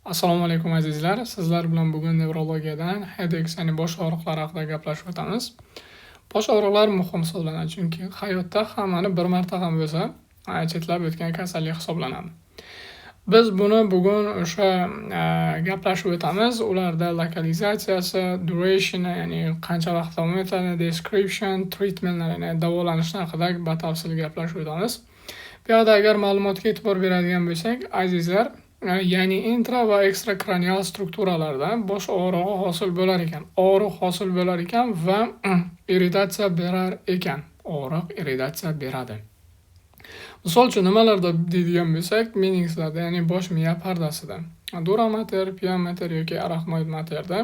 Assalomu alaykum azizlar. Sizlar bilan bugun nevrologiyadan headaches, ya'ni bosh og'riqlari haqida gaplashib o'tamiz. Bosh og'riqlari muhim hisoblanadi, chunki hayotda hammani bir marta ham bo'lsa chetlab o'tgan kasallik hisoblanadi. Biz buni bugun o'sha gaplashib o'tamiz. Ularda lokalizatsiyasi, duration, ya'ni qancha vaqt davom etadi, description, treatmentlar, ya'ni davolanish haqida batafsil gaplashib o'tamiz. Bu yerda agar ma'lumotga e'tibor beradigan bo'lsak, azizlar, ya'ni intra va ekstrakranial strukturalarda bosh og'rig'i hosil bo'lar ekan. Og'riq hosil bo'lar ekan va irritatsiya berar ekan. Og'riq irritatsiya beradi. Misol uchun nimalarda deydigan bo'lsak, meningslarda, ya'ni bosh miya pardasida, dura mater, pia mater yoki arachnoid materda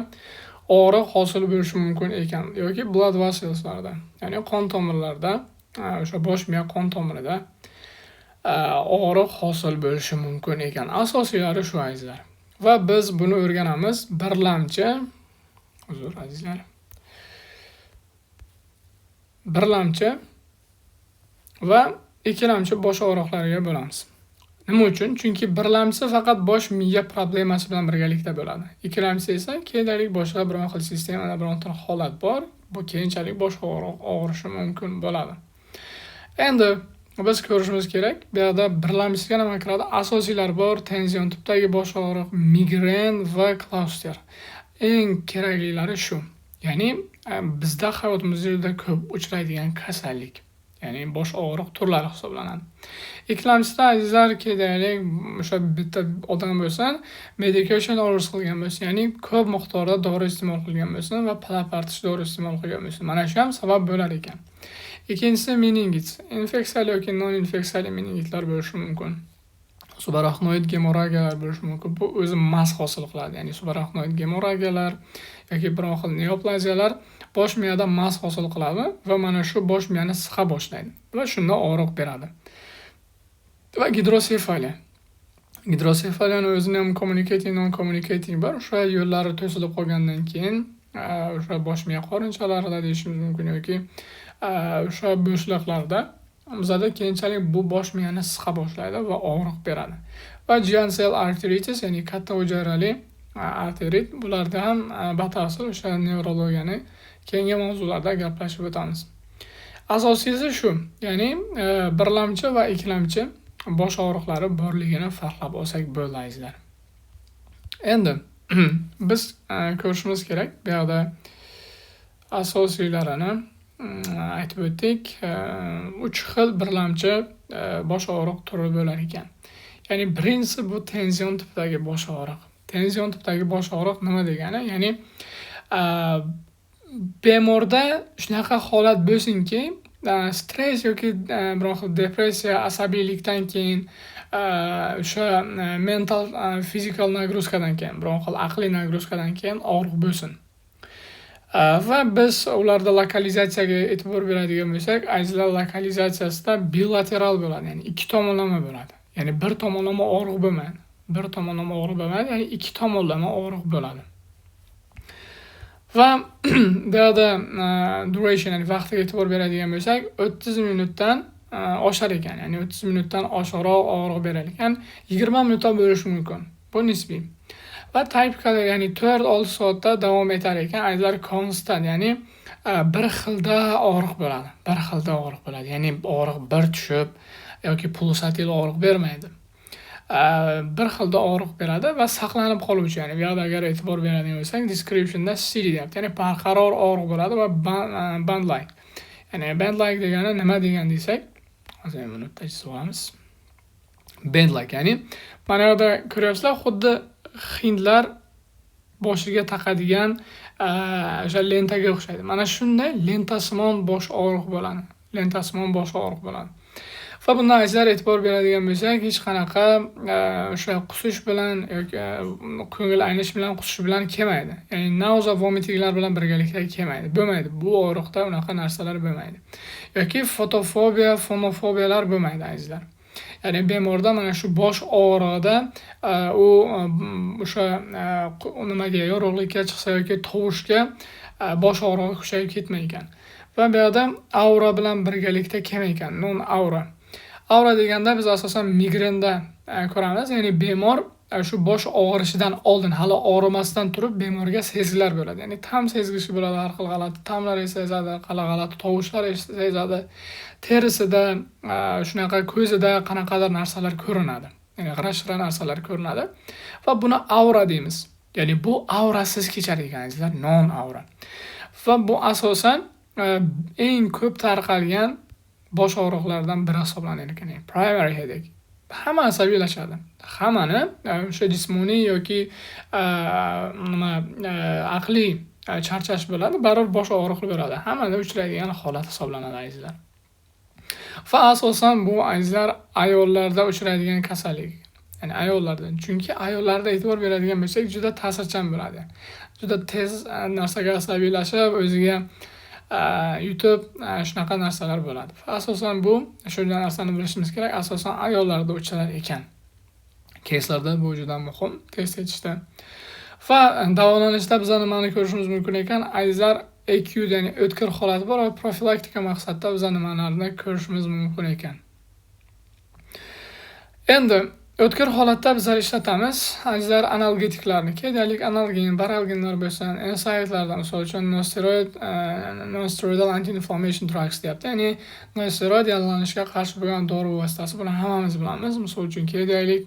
og'riq hosil bo'lishi mumkin ekan yoki blood vesselslarda, ya'ni qon tomirlarda, o'sha bosh miya qon tomirida og'riq hosil bo'lishi mumkin ekan. Asosiylari shu azizlar. Va biz buni o'rganamiz. Birlamchi va ikkilamchi bosh og'riqlariga bo'lamiz. Nima uchun? Chunki birlamchisi faqat bosh miya problemasi bilan birgalikda bo'ladi. Ikkilamchisi esa keyinchalik boshqa biron xil sistemada biron holat bor, bu keyinchalik bosh og'rishi mumkin bo'ladi. Endi biz ko'rishimiz kerak. Bu yerda birlamchisiga nima kiradi? Asosiylar bor: tension tipdagi bosh og'riq, migren va klaster. Eng keraklilari shu. Ya'ni bizda hayotimizda juda ko'p uchraydigan kasallik. Ya'ni bosh og'riq turlari hisoblanadi. Ikkilamchisi azizlar, kerakli o'sha bitta odam bo'lsa, medication orders qilgan bo'lsa, ya'ni ko'p miqdorda dori iste'mol qilgan bo'lsa va palapartish dori iste'mol qilgan bo'lsa, mana shu ham sabab bo'lar ekan. Ikkinchisi meningit. Infeksiyali yoki non-infeksiyali meningitlar bo'lishi mumkin. Subarachnoid gemorragiyalar bo'lishi mumkin. Bu o'zi mas hosil qiladi. Ya'ni subarachnoid gemorragiyalar yoki biron xil neoplaziyalar bosh miyada mas hosil qiladi va mana shu bosh miyani siqa boshlaydi va shunda og'riq beradi. Va gidrosefaliya. Gidrosefaliyani o'zini ham communicating, non-communicating bor. O'sha yo'llari to'silib qolgandan keyin o'sha bosh miya qorinchalarida deyishimiz mumkin yoki o'sha bo'shliqlarda bizada keyinchalik bu bosh miyani siqa boshlaydi va og'riq beradi. Va giant cell arteritis, ya'ni katta hujayrali arterit, bularda ham batafsil o'sha nevrologiyani keyingi mavzularda gaplashib o'tamiz. Asosiysi shu, ya'ni birlamchi va ikkilamchi bosh og'riqlari borligini farqlab olsak bo'ladi azizlar. Endi biz ko'rishimiz kerak. Bu yerda asosiylarini aytib o'tdik. 3 xil birlamchi bosh og'riq turi bo'lar ekan. Ya'ni birinchisi bu tension tipdagi bosh og'riq. Tension tipdagi bosh og'riq nima degani? Ya'ni bemorda shunaqa holat bo'lsinki, stress yoki biron xil depressiya, asabiylikdan keyin o'sha mental, fizikal nagruzkadan keyin, biron xil aqliy nagruzkadan keyin og'riq bo'lsin. Va biz ularda lokalizatsiyaga e'tibor beradigan bo'lsak, azizlar, lokalizatsiyasida bilateral bo'ladi, ya'ni ikki tomonlama bo'ladi. Ya'ni bir tomonlama og'riq bo'lmaydi. Ya'ni ikki tomonlama og'riq bo'ladi. Va bu yerda duration, ya'ni vaqtiga e'tibor beradigan bo'lsak, 30 minutdan oshar ekan. Ya'ni 30 minutdan oshiqroq og'riq berar ekan, 20 minutda bo'lishi mumkin. Bu nisbiy. Va typical, ya'ni 4-6 soatda davom etar ekan. Azizlar, constant, ya'ni bir xilda og'riq bo'ladi. Ya'ni og'riq bir tushib yoki pulsatil og'riq bermaydi. Bir xilda og'riq beradi va saqlanib qoluvchi, ya'ni bu yerda agar e'tibor beradigan bo'lsak, descriptionda steady deyapti. Ya'ni barqaror og'riq bo'ladi va band-like. Ya'ni band-like degani nima degan desak, hozir buni tashkil qilamiz. Band-like, ya'ni mana yerda ko'ryapsizlar, xuddi hindlar boshiga taqadigan o'sha lentaga o'xshaydi. Mana shunday lentasimon bosh og'riq bo'ladi. Va bundan azizlar e'tibor beradigan bo'lsak, hech qanaqa o'sha qusish bilan yoki ko'ngil aynish bilan qusish bilan kelmaydi. Ya'ni nausea, vomitinglar bilan birgalikda kelmaydi. Bo'lmaydi. Bu og'riqda unaqa narsalar bo'lmaydi. Yoki fotofobiya, fonofobiyalar bo'lmaydi azizlar. Ya'ni bemorda mana shu bosh og'rig'ida u o'sha nimaga, yorug'likka chiqsa yoki tovushga bosh og'rig'i kuchayib ketmaydi. Va bu yerda aura bilan birgalikda kelmaydi. Non aura. Aura deganda biz asosan migrenda ko'ramiz. Ya'ni bemor shu bosh og'rishidan oldin hali og'rimasdan turib bemorga sezgilar bo'ladi. Ya'ni ta'm sezgishi bo'ladi, har xil g'alati ta'mlar sezadi, g'alati tovushlar sezadi. Terisida, shunaqa ko'zida qanaqadir narsalar ko'rinadi. Ya'ni g'ira-shira narsalar ko'rinadi va buni aura deymiz. Ya'ni bu aurasiz kechar ekan azizlar, non aura. Va bu asosan eng ko'p tarqalgan bosh og'riqlaridan biri hisoblanar ekan. Primary headache. Hamma asabiylashadi. Hammani o'sha jismoniy yoki aqliy charchash bo'ladi, baribir bosh og'riqi bo'ladi. Hammada uchraydigan holat hisoblanadi azizlar. Va asosan bu azizlar ayollarda uchraydigan kasallik. Ya'ni ayollarda. Chunki ayollarda e'tibor beradigan bo'lsak, juda ta'sirchan bo'ladi. Juda tez narsaga asabiylashib, o'ziga yutib shunaqa narsalar bo'ladi. Asosan bu shunday narsani bilishimiz kerak. Asosan ayollarda uchrar ekan. Keyslarda bu juda muhim test etishda. Va davolanishda biz nimani ko'rishimiz mumkin ekan? Azizlar acute ya'ni o'tkir holat bor va profilaktika maqsadida biz nimalarni ko'rishimiz mumkin ekan. Endi o'tkir holatda bizlar ishlatamiz azizlar analgetiklarni. Kedalik analgin, baralginlar bo'lsin, NSAIDlardan, misol uchun non-steroidal anti-inflammation drugs deyapti. Ya'ni non-steroid yallanishga qarshi bo'lgan dori vositasi. Buni hammamiz bilamiz. Misol uchun kedalik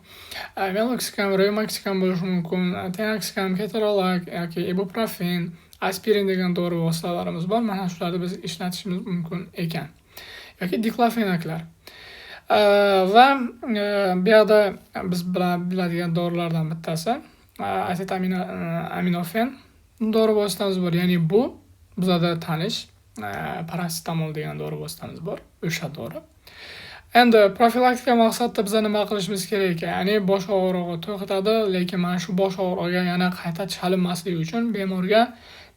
meloxicam, rivaroxaban bo'lishi mumkin, tenoxicam, ketorolac yoki ibuprofen, aspirin degan dori vositalarimiz bor. Mana shularni biz ishlatishimiz mumkin ekan. Yoki diklofenaklar. Va bu yerda biz biladigan dorilardan bittasi acetaminofen dori vositamiz bor. Ya'ni bu bizda tanish paracetamol degan dori vositamiz bor. O'sha dori. Endi profilaktika maqsadida biz nima qilishimiz kerak ekan? Ya'ni bosh og'rig'i to'xtadi, lekin mana shu bosh og'rig'iga yana qayta chalinmasligi uchun bemorga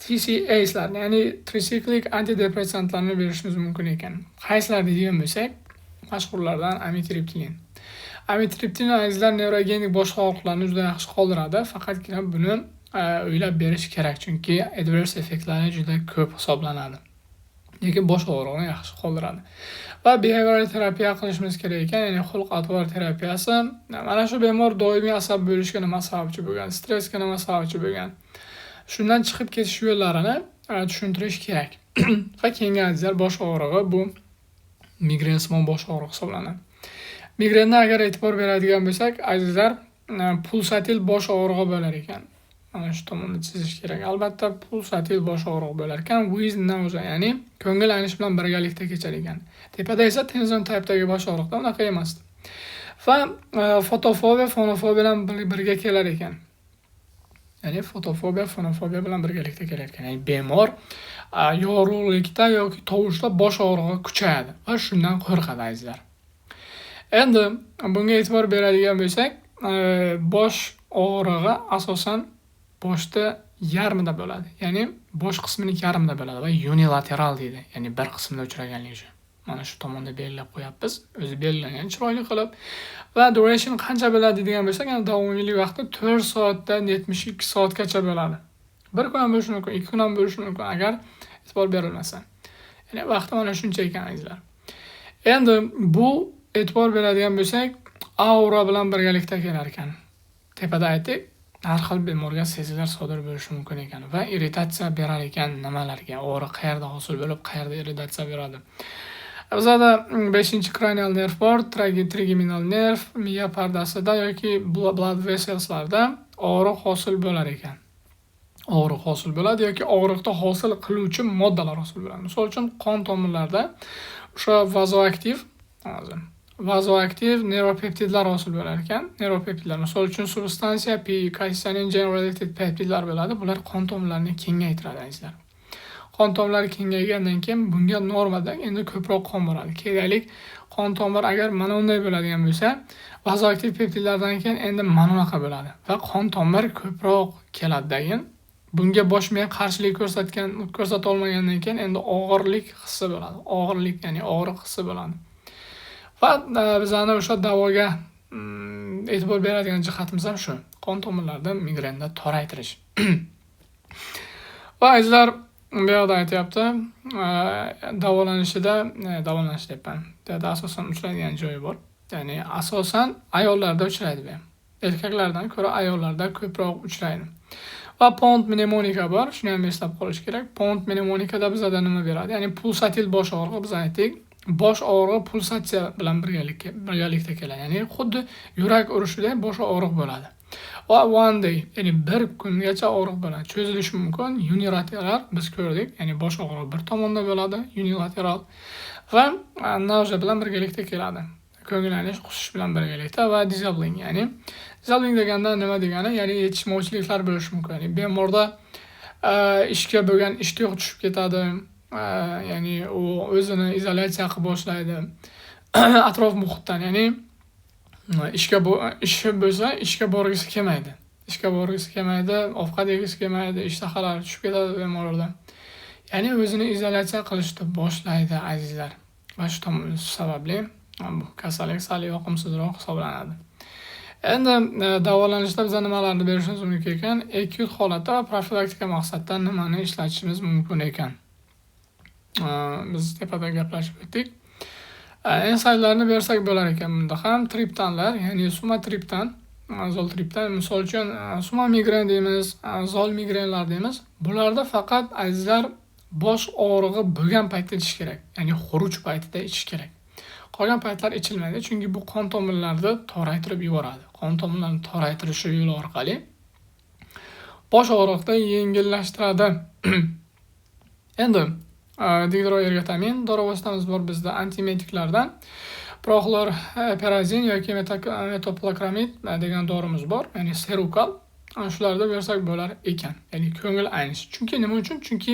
TCA'slar, ya'ni tricyclic antidepressantlarni berishimiz mumkin ekan. Qaysilar deydigan bo'lsak, mashhurlardan amitriptilin. Amitriptilin azizlar nevrogenik bosh og'riqlarni juda yaxshi qoldiradi, faqatgina buni o'ylab berish kerak, chunki adverse effektlari juda ko'p hisoblanadi. Lekin bosh og'rig'ini yaxshi qoldiradi. Va behavioral terapiya qilishimiz kerak ekan, ya'ni xulq-atvor terapiyasi. Mana shu bemor doimiy asab bo'lishga nima sababchi bo'lgan, stressga nima sababchi bo'lgan, shundan chiqib ketish yo'llarini tushuntirish kerak. Va keyingi azizlar bosh og'rig'i bu migrensimon bosh og'rig'i hisoblanadi. Migrenga agar e'tibor beradigan bo'lsak, azizlar pulsatil bosh og'rig'i bo'lar ekan. Mana shu tomonni chizish kerak. Albatta pulsatil bosh og'rig'i bo'lar ekan. With nausea, ya'ni ko'ngil aynish bilan birgalikda kechar ekan. Tepada esa tension type'dagi bosh og'riqda unaqa emas. Va fotofobiya, fonofobiya bilan birga kelar ekan. Ya'ni fotofobiya, fonofobiya bilan birgalikda kelar ekan. Ya'ni bemor yorug'likda yoki tovushda bosh og'rig'i kuchayadi va shundan qo'rqadi azizlar. Endi bunga e'tibor beradigan bo'lsak, bosh og'rig'i asosan boshda yarmida bo'ladi. Ya'ni bosh qismining yarmida bo'ladi va unilateral deydi. Ya'ni bir qismda uchraganligi uchun. Mana shu tomonda belgilab qo'yapmiz. O'zi belgilangan chiroyli qilib. Va duration qancha bo'ladi degan bo'lsak, ya'ni davomiylik vaqti 4 soatdan 72 soatgacha bo'ladi. Bir kun ham bo'lishi mumkin, 2 kun ham bo'lishi mumkin agar e'tibor berilmasa. Ya'ni vaqti mana shuncha ekan azizlar. Endi bu e'tibor beradigan bo'lsak, aura bilan birgalikda kelar ekan. Tepada aytdik, har xil bemorga sezgilar sodir bo'lishi mumkin ekan va irritatsiya berar ekan nimalarga, og'riq qayerda hosil bo'lib, qayerda irritatsiya beradi. Bizda 5-cranial nerv bor, trigeminal nerv, miya pardasida yoki blood vesselslarda og'riq hosil bo'lar ekan. Og'riq hosil bo'ladi yoki og'riqda hosil qiluvchi moddalar hosil bo'ladi. Misol uchun qon tomirlarida o'sha vazoaktiv neuropeptidlar hosil bo'lar ekan. Neuropeptidlar, misol uchun substansiya P, calcitonin related peptidlar bo'ladi. Bular qon tomirlarini kengaytiradi azizlar. Qon tomirlari kengaygandan keyin bunga normadan endi ko'proq qon boradi. Kedalik qon tomir agar mana unday bo'ladigan bo'lsa, vazoaktiv peptidlardan keyin endi mana unaqa bo'ladi va qon tomir ko'proq keladidan bunga bosh miya qarshilik ko'rsata olmagandan keyin endi og'irlik hissi bo'ladi. Og'irlik, ya'ni og'riq hissi bo'ladi. Va bizani o'sha davoga e'tibor beradigan jihatimiz ham shu. Qon tomirlarida migrenda toraytirish. Va azizlar, bu yerda aytyapti, davolanishida deyapman. Asosan uchraydigan joyi bor. Ya'ni asosan ayollarda uchraydi bu. Erkaklardan ko'ra ayollarda ko'proq uchraydi. Va pont pnevmonika bor, shuni ham eslab qolish kerak. Pont pnevmonikada bizada nima beradi? Ya'ni pulsatil bosh og'rig'i, biz aytdik, bosh og'rig'i pulsatsiya bilan birgalikda keladi. Ya'ni xuddi yurak urishida bosh og'riq bo'ladi. Va one day, ya'ni bir kungacha og'riq bo'ladi. Cho'zilishi mumkin. Unilateral biz ko'rdik, ya'ni bosh og'rig'i bir tomonda bo'ladi, unilateral va nausea bilan birgalikda keladi. Ko'nglanish, qusish bilan birgalikda va disabling, ya'ni disabling deganda nima degani? Ya'ni yetishmovchiliklar bo'lishi mumkin. Ya'ni bemorda ishga bo'lgan ishtiyoq tushib ketadi. Ya'ni u o'zini izolyatsiya qilib boshlaydi atrof muhitdan, ya'ni ishi bo'lsa ishga borgisi kelmaydi. Ovqat yegisi kelmaydi, ishtahalari tushib ketadi bemorlarda. Ya'ni o'zini izolyatsiya qilishni boshlaydi azizlar. Va shu sababli bu kasallik sal yoqimsizroq hisoblanadi. Endi davolanishda biz nimalarni berishimiz mumkin ekan? Akut holatda va profilaktika maqsadida nimani ishlatishimiz mumkin ekan? Biz tepada gaplashib o'tdik. Ensaytlarni bersak bo'lar ekan bunda ham. Triptanlar, ya'ni sumatriptan, zoltriptan, misol uchun suma migren deymiz, zol migrenlar deymiz. Bularda faqat azizlar bosh og'rig'i bo'lgan paytda ichish kerak. Ya'ni xuruj paytida ichish kerak. Qolgan paytlar ichilmaydi, chunki bu qon tomirlarini toraytirib yuboradi. Qon tomirlarini toraytirishi yo'li orqali bosh og'riqni yengillashtiradi. Endi dihidroergatamin dori vositamiz bor bizda antiemetiklardan. Prochlorperazin yoki metoplakramid degan dorimiz bor, ya'ni serukal. Shularda bersak bo'lar ekan. Ya'ni ko'ngil aynish. Chunki nima uchun? Chunki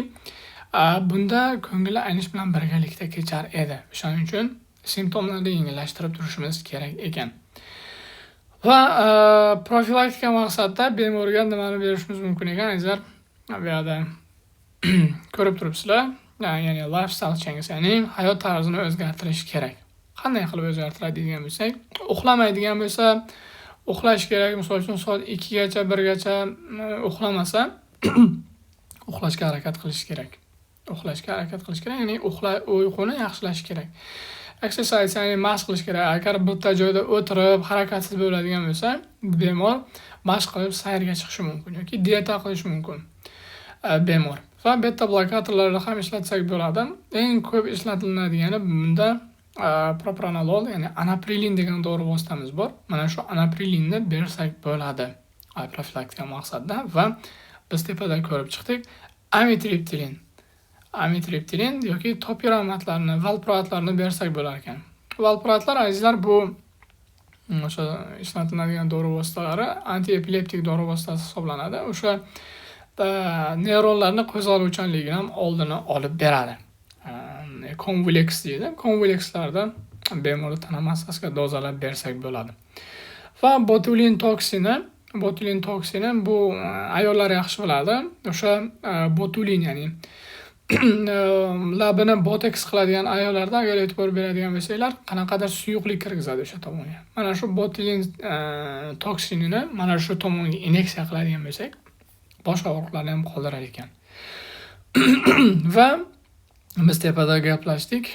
bunda ko'ngil aynish bilan birgalikda kechar edi. Shuning uchun simptomlarni yengillashtirib turishimiz kerak ekan. Va profilaktika maqsadida bemorga nimani berishimiz mumkin ekan? Azizlar, bu yerda ko'rib turibsizlar. Ya'ni lifestyle change, ya'ni hayot tarzini o'zgartirish kerak. Qanday qilib o'zgartiradi degan bo'lsak, uxlamaydigan bo'lsa, uxlash kerak. Misol uchun soat 2 gacha, 1 gacha uxlamasa, uxlashga harakat qilish kerak. Ya'ni uyquni yaxshilash kerak. Exercise, ya'ni mashq qilish kerak. Agar bitta joyda o'tirib harakatsiz bo'ladigan bo'lsa, bemor mashq qilib sayrga chiqishi mumkin yoki dieta qilishi mumkin bemor. Va beta blokatorlarni ham ishlatsak bo'ladi. Eng ko'p ishlatiladigani bunda propranolol, ya'ni anaprilin degan dori vositamiz bor. Mana shu anaprilinni bersak bo'ladi profilaktika maqsadida. Va biz tepada ko'rib chiqdik, amitriptilin yoki topiramatlarni, valproatlarni bersak bo'lar ekan. Valproatlar azizlar, bu o'sha ishlatiladigan dori vositalari antiepileptik dori vositasi hisoblanadi. O'sha neyronlarni qo'zg'aluvchanligini ham oldini olib beradi. Convulex deydi. Convulexlarda bemorni tana massasiga dozalab bersak bo'ladi. Va botulin toksini bu ayollar yaxshi biladi. O'sha botulin, ya'ni labini botoks qiladigan ayollarda agar e'tibor beradigan bo'lsanglar, qanaqadir suyuqlik kirgizadi o'sha tomonga. Mana shu botulin toksinini mana shu tomonga inyeksiya qiladigan bo'lsak, bosh og'riqlarni ham qoldirar ekan. Va biz tepada gaplashdik.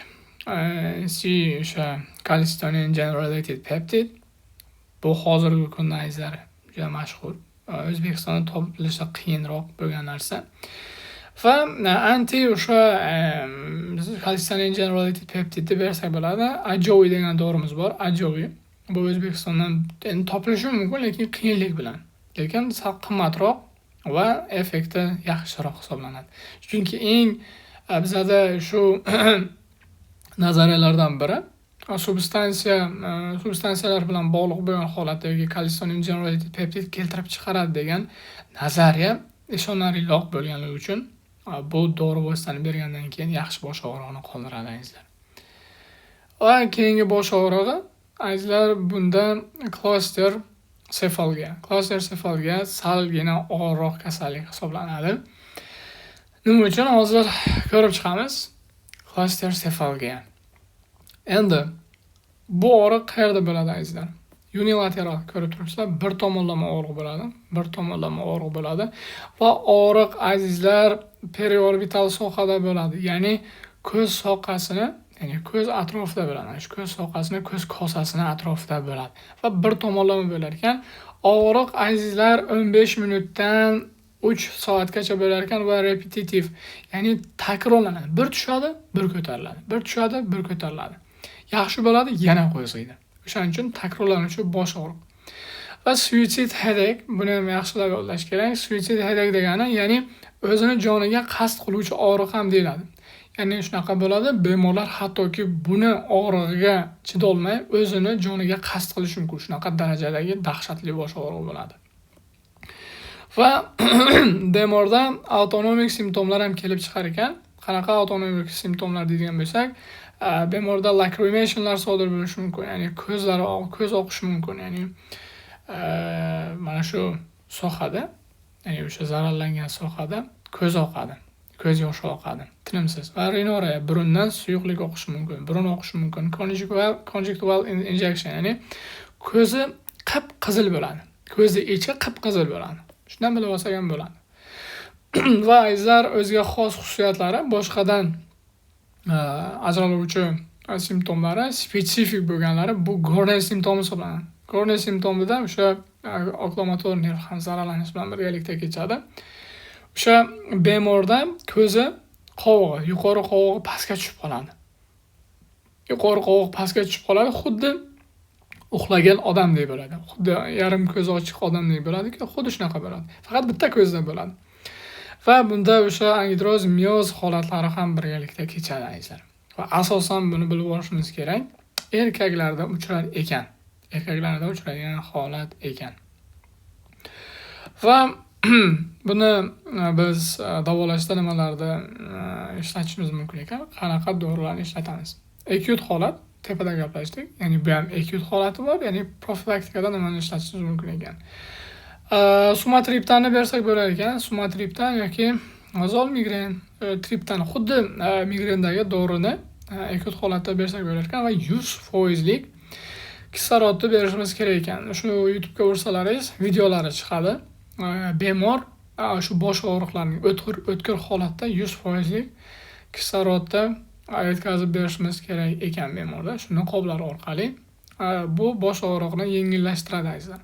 O'sha calcitonin generated peptide. Bu hozirgi kunda azizlar juda mashhur. O'zbekistonda topilishi qiyinroq bo'lgan narsa. Va o'sha calcitonin generated peptide bersak bo'ladi. Ajovi degan dorimiz bor. Ajovi. Bu O'zbekistondan topilishi mumkin, lekin qiyinlik bilan. Lekin qimmatroq va effekti yaxshiroq hisoblanadi. Chunki eng bizada shu nazariyalardan biri substansiyalar bilan bog'liq bo'lgan holatda yoki calcitonin generated peptide keltirib chiqaradi degan nazariya ishonarliroq bo'lganligi uchun bu dori vositani bergandan keyin yaxshi bosh og'rig'ini qoldiradi azizlar. Va keyingi bosh og'rig'i azizlar, bunda cluster cefalgia salgina og'irroq kasallik hisoblanadi. Nima uchun? Hozir ko'rib chiqamiz. Cluster cefalgia. Endi bu og'riq qayerda bo'ladi azizlar? Unilateral ko'rib turibsizlar, bir tomonlama og'riq bo'ladi. Va og'riq azizlar periorbital sohada bo'ladi. Ya'ni ko'z sohasini, ya'ni ko'z atrofida bo'ladi. Shu ko'z sohasini, ko'z kosasini atrofida bo'ladi. Va bir tomonlama bo'lar ekan, Og'riq azizlar 15 minutdan 3 soatgacha bo'lar ekan va repetitiv, ya'ni takrorlanadi. Bir tushadi, bir ko'tariladi. Bir tushadi, bir ko'tariladi. Yaxshi bo'ladi, yana qo'zg'aydi. O'shaning uchun takrorlanuvchi bosh og'riq. Va suicide headache, buni ham yaxshilab yodlash kerak. Suicide headache degani, ya'ni o'zini joniga qasd qiluvchi og'riq ham deyiladi. Ya'ni shunaqa bo'ladi, bemorlar hattoki buni og'rig'iga chidolmay o'zini joniga qasd qilishi mumkin. Shunaqa darajadagi dahshatli bosh og'rig'i bo'ladi. Va bemorda autonomik simptomlar ham kelib chiqar ekan. Qanaqa autonomik simptomlar deydigan bo'lsak, bemorda lacrimationlar sodir bo'lishi mumkin, ya'ni ko'z oqishi mumkin, ya'ni mana shu sohada, ya'ni o'sha zararlangan sohada ko'z oqadi, ko'z yoshi oqadi, tinimsiz. Va rinoraya, burundan suyuqlik oqishi mumkin, burun oqishi mumkin. Conjunctival injection, ya'ni ko'zi qip-qizil bo'ladi, ko'zi ichi qip-qizil bo'ladi. Shundan bilib olsak ham bo'ladi. Va azizlar, o'ziga xos xususiyatlari, boshqadan ajraluvchi simptomlari, spesifik bo'lganlari bu Gorner simptomi hisoblanadi. Gorner simptomida o'sha okulomotor nerv ham zararlanish bilan birgalikda kechadi. O'sha bemorda ko'zi qovog'i, yuqori qovog'i pastga tushib qoladi. Yuqori qovoq pastga tushib qoladi, xuddi uxlagan odamdek bo'ladi. Xuddi yarim ko'zi ochiq odamdek bo'ladi-ku, xuddi shunaqa bo'ladi. Faqat bitta ko'zda bo'ladi. Va bunda o'sha angidroz, mioz holatlari ham birgalikda kechadi azizlar. Va asosan buni bilib olishimiz kerak, erkaklarda uchrar ekan. Erkaklarda uchraydigan holat ekan. Va buni biz davolashda nimalarda ishlatishimiz mumkin ekan? Qanaqa dorilarni ishlatamiz? Acute holat, tepada gaplashdik. Ya'ni bu ham acute holati bor, ya'ni profilaktikada nimani ishlatishimiz mumkin ekan? Sumatriptanni bersak bo'lar ekan. Sumatriptan yoki azol migren, triptan xuddi migrendagi dorini acute holatda bersak bo'lar ekan va 100% kislorodni berishimiz kerak ekan. Shuni YouTube'ga ursalaringiz, videolari chiqadi. Bemor shu bosh og'riqlarining o'tkir holatda 100% kislorodda yetkazib berishimiz kerak ekan bemorda. Shuni niqoblar orqali bu bosh og'riqni yengillashtiradi azizlar.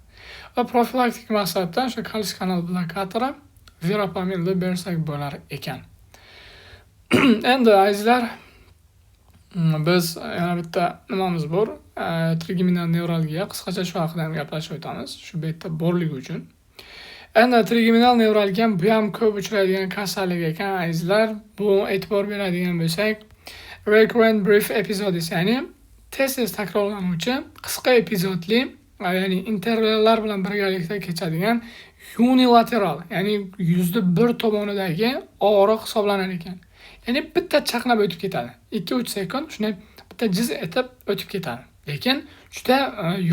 Va profilaktik maqsadda o'sha kalsiy kanal blokatori verapamilni bersak bo'lar ekan. Endi azizlar, biz yana bitta nimamiz bor. Trigeminal nevralgiya, qisqacha shu haqida ham gaplashib o'tamiz, shu betda borligi uchun. Endi trigeminal nevralgiya bu ham ko'p uchraydigan kasallik ekan azizlar. Bu e'tibor beradigan bo'lsak, recurrent brief episodes, ya'ni tez takrorlanuvchi qisqa epizodli, ya'ni intervallar bilan birgalikda kechadigan unilateral, ya'ni yuzda bir tomonidagi og'riq hisoblanar ekan. Ya'ni bitta chaqnab o'tib ketadi. 2-3 sekund shunday bitta jiz etib o'tib ketadi. Lekin juda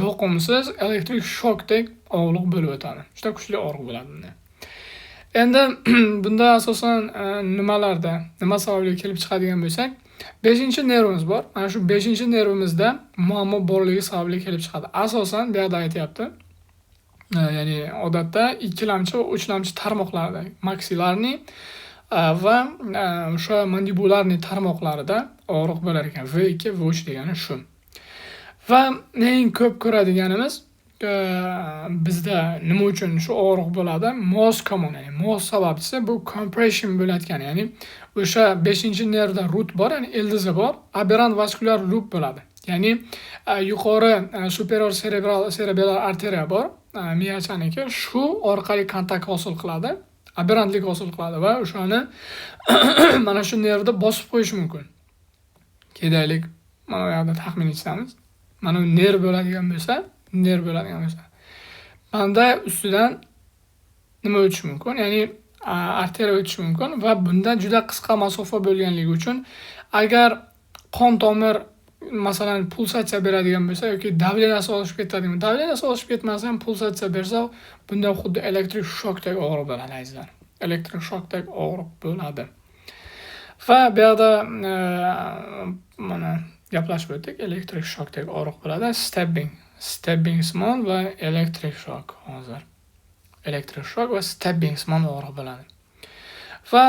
yoqimsiz elektrik shokdek og'riq bo'lib o'tadi. Juda kuchli og'riq bo'ladi bunda. Endi bunda asosan nima sababli kelib chiqadigan bo'lsak, 5-nervimiz bor. Mana shu 5-nervimizda muammo borligi sababli kelib chiqadi. Asosan bu yerda aytyapti. Ya'ni odatda 2-lamchi va 3-lamchi tarmoqlarda, maksilarni va o'sha mandibularni tarmoqlarida og'riq bo'lar ekan. V2, V3 degani shu. Va eng ko'p ko'radiganimiz bizda nima uchun shu og'riq bo'ladi? Mos common, ya'ni mos sababchisi bu compression bo'layotgan, ya'ni o'sha 5-nervda root bor, ya'ni ildizi bor, aberrant vaskulyar loop bo'ladi. Ya'ni yuqori superior cerebral arteriya bor, miyachaniki, shu orqali kontakt hosil qiladi, aberrantlik hosil qiladi va o'shani mana shu nervda bosib qo'yish mumkin. Kedaylik mana bu yerda taxmin etamiz. Mana bu nerv bo'ladigan bo'lsa, banda ustidan nima o'tishi mumkin? Ya'ni arteriya o'tishi mumkin va bunda juda qisqa masofa bo'lganligi uchun agar qon tomir masalan pulsatsiya beradigan bo'lsa yoki davleniyasi oshib ketadigan, davleniyasi oshib ketmasa ham pulsatsiya bersa, bunda xuddi elektrik shokdek og'riq bo'ladi azizlar. Elektrik shokdek og'riq bo'ladi. Va bu yerda mana gaplashib o'tdik, elektrik shokdek og'riq bo'ladi. Stabbing small va elektrik shok hozir. Elektrik shok va stabbing small og'riq bo'ladi. Va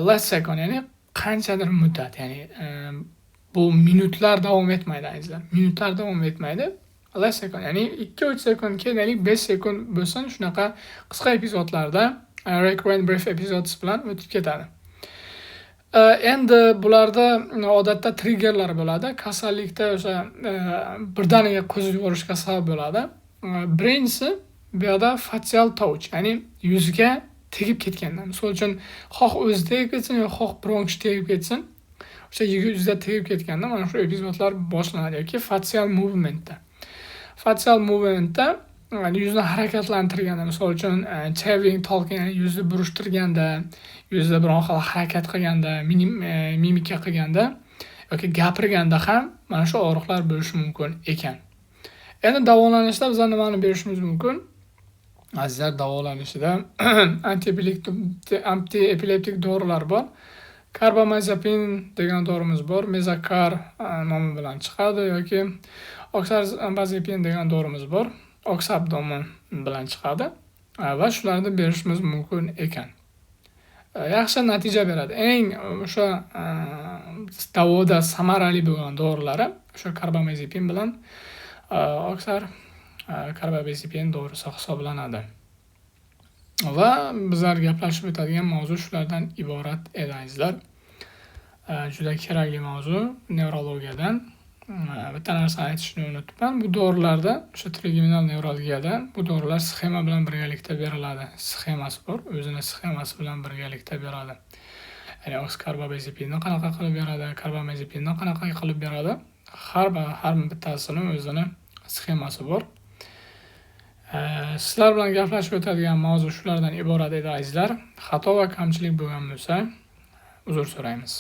last second, ya'ni qanchadir muddat, ya'ni bu minutlar davom etmaydi azizlar. Minutlar davom etmaydi. less sekund, ya'ni 2-3 sekund, keyinchalik 5 sekund bo'lsin, shunaqa qisqa epizodlarda recurrent brief episodes bilan o'tib ketadi. Endi bularda odatda triggerlar bo'ladi. Kasallikda o'sha birdaniga ko'z yuvorishga sabab bo'ladi. Birinchisi bu yerda facial touch, ya'ni yuzga tegib ketganda. Misol uchun xoh o'zi tegib ketsin, yo xoh biron kishi tegib ketsin. O'sha yuzda tegib ketganda mana shu epizodlar boshlanadi yoki facial movementda. Facial movementda yuzni harakatlantirganda, misol uchun chaving talking, ya'ni yuzni burishtirganda, yuzda biron xil harakat qilganda, mimika qilganda yoki gapirganda ham mana shu og'riqlar bo'lishi mumkin ekan. Endi davolanishda biz nimani berishimiz mumkin? Azizlar, davolanishida antiepileptik dorilar bor. Karbamazepin degan dorimiz bor, Mezakar nomi bilan chiqadi yoki oksarbazepin degan dorimiz bor, oksabdomin bilan chiqadi va shularni berishimiz mumkin ekan. Yaxshi natija beradi. Eng o'sha davoda samarali bo'lgan dorilari o'sha karbamazepin bilan karbamazepin dorisi hisoblanadi. Va bizlar gaplashib o'tadigan mavzu shulardan iborat edi, azizlar. Juda kerakli mavzu nevrologiyadan. Bitta narsani aytishni unutibman. Bu dorilarda, o'sha trigeminal nevrologiyada bu dorilar sxema bilan birgalikda beriladi. Sxemasi bor, o'zini sxemasi bilan birgalikda beradi. Ya'ni oksarbazepinni qanaqa qilib beradi, karbamazepinni qanaqa qilib beradi. Har bittasini o'zini sxemasi bor. Sizlar bilan gaplashib o'tadigan mavzu shulardan iborat edi, azizlar. Xato va kamchilik bo'lgan bo'lsa, uzr so'raymiz.